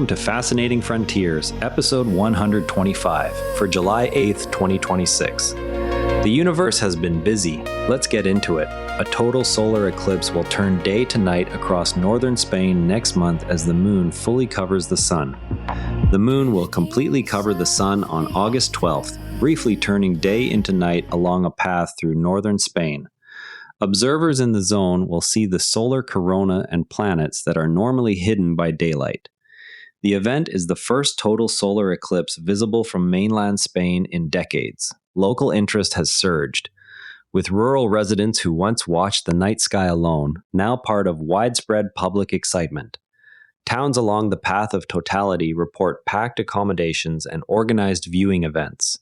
welcome to Fascinating Frontiers, episode 125, for July 8th, 2026. The universe has been busy. Let's get into it. A total solar eclipse will turn day to night across northern Spain next month as the moon fully covers the sun. The moon will completely cover the sun on August 12th, briefly turning day into night along a path through northern Spain. Observers in the zone will see the solar corona and planets that are normally hidden by daylight. The event is the first total solar eclipse visible from mainland Spain in decades. Local interest has surged, with rural residents who once watched the night sky alone now part of widespread public excitement. Towns along the path of totality report packed accommodations and organized viewing events.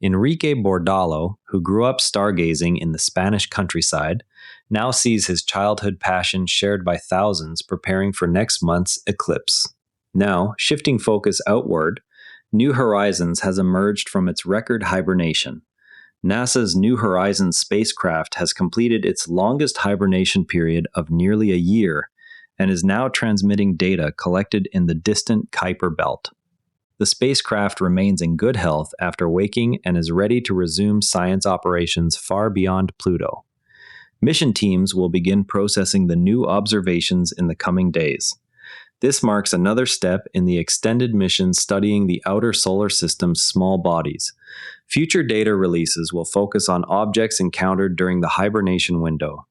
Enrique Bordalo, who grew up stargazing in the Spanish countryside, now sees his childhood passion shared by thousands preparing for next month's eclipse. Now, shifting focus outward, New Horizons has emerged from its record hibernation. NASA's New Horizons spacecraft has completed its longest hibernation period of nearly a year and is now transmitting data collected in the distant Kuiper Belt. The spacecraft remains in good health after waking and is ready to resume science operations far beyond Pluto. Mission teams will begin processing the new observations in the coming days. This marks another step in the extended mission studying the outer solar system's small bodies. Future data releases will focus on objects encountered during the hibernation window.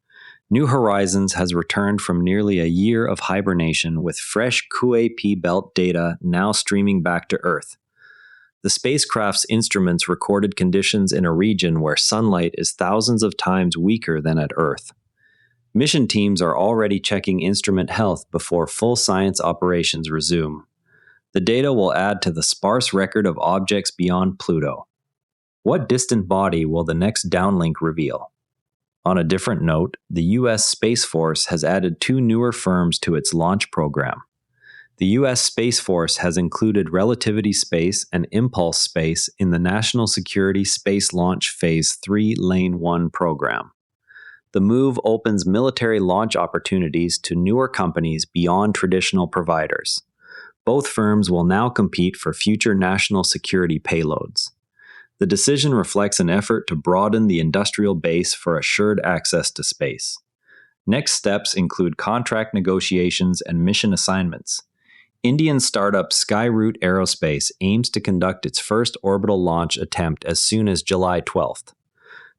New Horizons has returned from nearly a year of hibernation with fresh Kuiper Belt data now streaming back to Earth. The spacecraft's instruments recorded conditions in a region where sunlight is thousands of times weaker than at Earth. Mission teams are already checking instrument health before full science operations resume. The data will add to the sparse record of objects beyond Pluto. What distant body will the next downlink reveal? On a different note, the U.S. Space Force has added two newer firms to its launch program. The U.S. Space Force has included Relativity Space and Impulse Space in the National Security Space Launch Phase 3 Lane 1 program. The move opens military launch opportunities to newer companies beyond traditional providers. Both firms will now compete for future national security payloads. The decision reflects an effort to broaden the industrial base for assured access to space. Next steps include contract negotiations and mission assignments. Indian startup Skyroot Aerospace aims to conduct its first orbital launch attempt as soon as July 12th.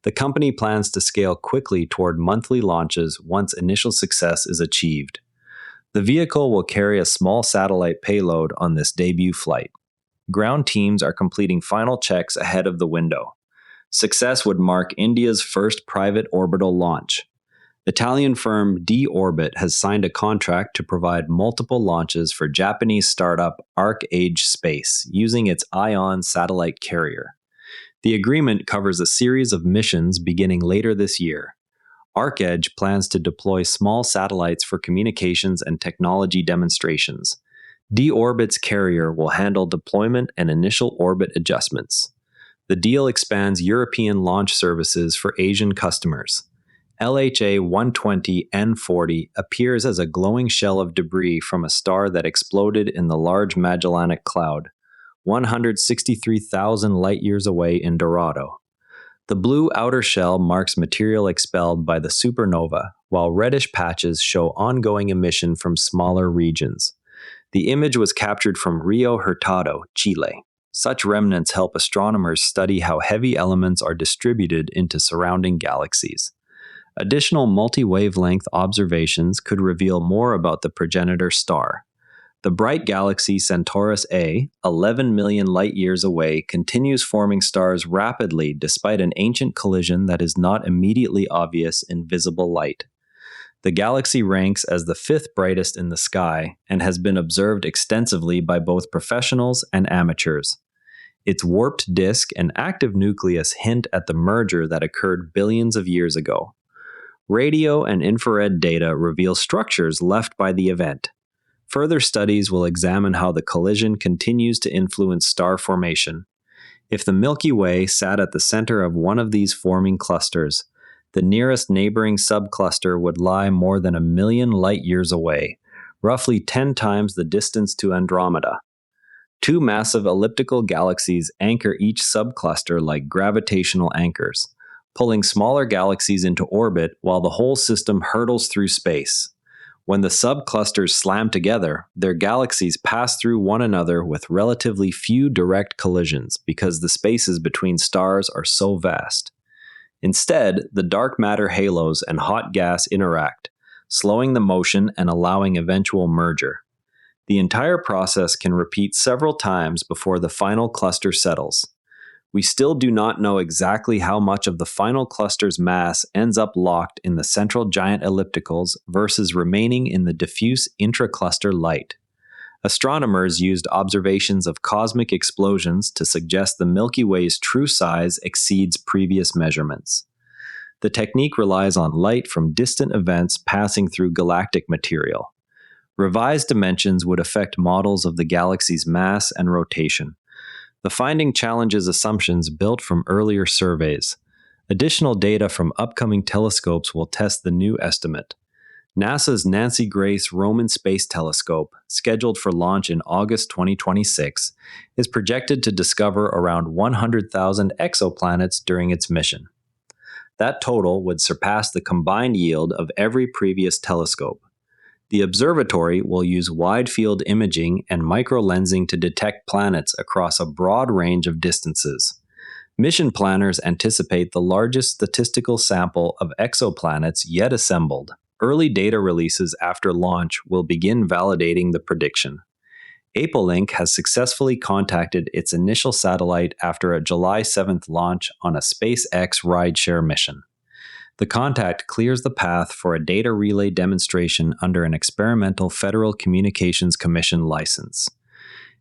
The company plans to scale quickly toward monthly launches once initial success is achieved. The vehicle will carry a small satellite payload on this debut flight. Ground teams are completing final checks ahead of the window. Success would mark India's first private orbital launch. Italian firm D-Orbit has signed a contract to provide multiple launches for Japanese startup ArcAge Space using its ION satellite carrier. The agreement covers a series of missions beginning later this year. ArcAge plans to deploy small satellites for communications and technology demonstrations. D-Orbit's carrier will handle deployment and initial orbit adjustments. The deal expands European launch services for Asian customers. LHA-120N40 appears as a glowing shell of debris from a star that exploded in the Large Magellanic Cloud, 163,000 light-years away in Dorado. The blue outer shell marks material expelled by the supernova, while reddish patches show ongoing emission from smaller regions. The image was captured from Rio Hurtado, Chile. Such remnants help astronomers study how heavy elements are distributed into surrounding galaxies. Additional multi-wavelength observations could reveal more about the progenitor star. The bright galaxy Centaurus A, 11 million light-years away, continues forming stars rapidly despite an ancient collision that is not immediately obvious in visible light. The galaxy ranks as the fifth brightest in the sky and has been observed extensively by both professionals and amateurs. Its warped disk and active nucleus hint at the merger that occurred billions of years ago. Radio and infrared data reveal structures left by the event. Further studies will examine how the collision continues to influence star formation. If the Milky Way sat at the center of one of these forming clusters, the nearest neighboring subcluster would lie more than 1 million light-years away, roughly 10 times the distance to Andromeda. Two massive elliptical galaxies anchor each subcluster like gravitational anchors, pulling smaller galaxies into orbit while the whole system hurtles through space. When the subclusters slam together, their galaxies pass through one another with relatively few direct collisions because the spaces between stars are so vast. Instead, the dark matter halos and hot gas interact, slowing the motion and allowing eventual merger. The entire process can repeat several times before the final cluster settles. We still do not know exactly how much of the final cluster's mass ends up locked in the central giant ellipticals versus remaining in the diffuse intracluster light. Astronomers used observations of cosmic explosions to suggest the Milky Way's true size exceeds previous measurements. The technique relies on light from distant events passing through galactic material. Revised dimensions would affect models of the galaxy's mass and rotation. The finding challenges assumptions built from earlier surveys. Additional data from upcoming telescopes will test the new estimate. NASA's Nancy Grace Roman Space Telescope, scheduled for launch in August 2026, is projected to discover around 100,000 exoplanets during its mission. That total would surpass the combined yield of every previous telescope. The observatory will use wide-field imaging and microlensing to detect planets across a broad range of distances. Mission planners anticipate the largest statistical sample of exoplanets yet assembled. Early data releases after launch will begin validating the prediction. APOLINK has successfully contacted its initial satellite after a July 7th launch on a SpaceX rideshare mission. The contact clears the path for a data relay demonstration under an experimental Federal Communications Commission license.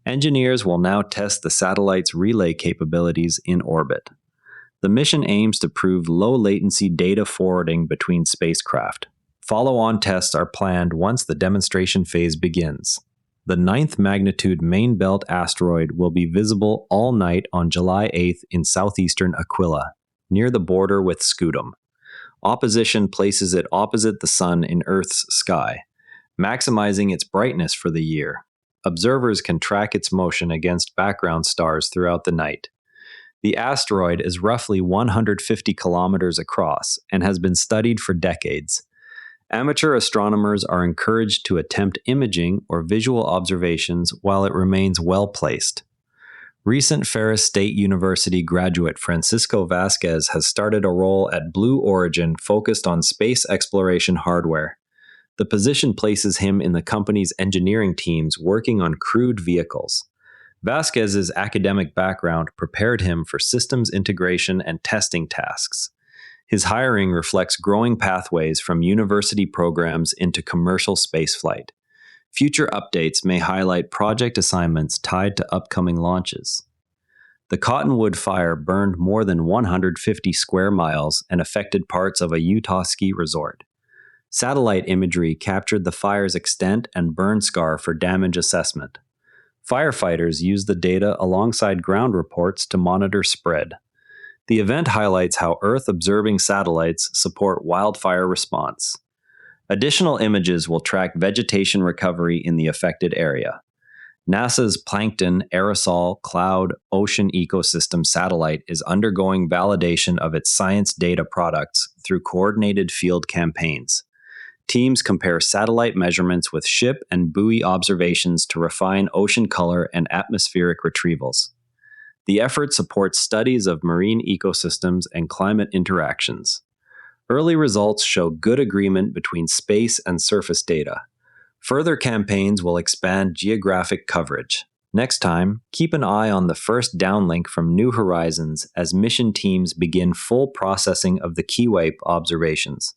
Engineers will now test the satellite's relay capabilities in orbit. The mission aims to prove low-latency data forwarding between spacecraft. Follow-on tests are planned once the demonstration phase begins. The 9th magnitude main belt asteroid will be visible all night on July 8th in southeastern Aquila, near the border with Scutum. Opposition places it opposite the Sun in Earth's sky, maximizing its brightness for the year. Observers can track its motion against background stars throughout the night. The asteroid is roughly 150 kilometers across and has been studied for decades. Amateur astronomers are encouraged to attempt imaging or visual observations while it remains well placed. Recent Ferris State University graduate Francisco Vasquez has started a role at Blue Origin focused on space exploration hardware. The position places him in the company's engineering teams working on crewed vehicles. Vasquez's academic background prepared him for systems integration and testing tasks. His hiring reflects growing pathways from university programs into commercial spaceflight. Future updates may highlight project assignments tied to upcoming launches. The Cottonwood Fire burned more than 150 square miles and affected parts of a Utah ski resort. Satellite imagery captured the fire's extent and burn scar for damage assessment. Firefighters used the data alongside ground reports to monitor spread. The event highlights how Earth-observing satellites support wildfire response. Additional images will track vegetation recovery in the affected area. NASA's Plankton Aerosol Cloud Ocean Ecosystem satellite is undergoing validation of its science data products through coordinated field campaigns. Teams compare satellite measurements with ship and buoy observations to refine ocean color and atmospheric retrievals. The effort supports studies of marine ecosystems and climate interactions. Early results show good agreement between space and surface data. Further campaigns will expand geographic coverage. Next time, keep an eye on the first downlink from New Horizons as mission teams begin full processing of the Keewape observations.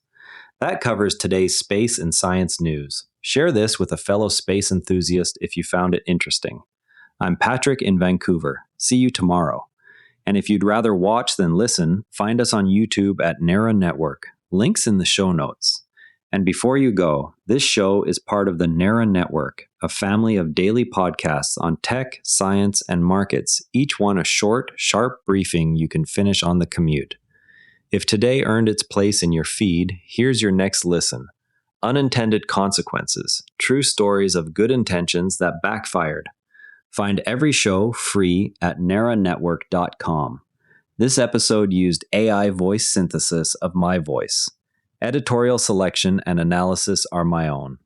That covers today's space and science news. Share this with a fellow space enthusiast if you found it interesting. I'm Patrick in Vancouver. See you tomorrow. And if you'd rather watch than listen, find us on YouTube at NERA Network. Links in the show notes. And before you go, this show is part of the NERA Network, a family of daily podcasts on tech, science, and markets, each one a short, sharp briefing you can finish on the commute. If today earned its place in your feed, here's your next listen. Unintended Consequences, True Stories of Good Intentions That Backfired. Find every show free at naranetwork.com. This episode used AI voice synthesis of my voice. Editorial selection and analysis are my own.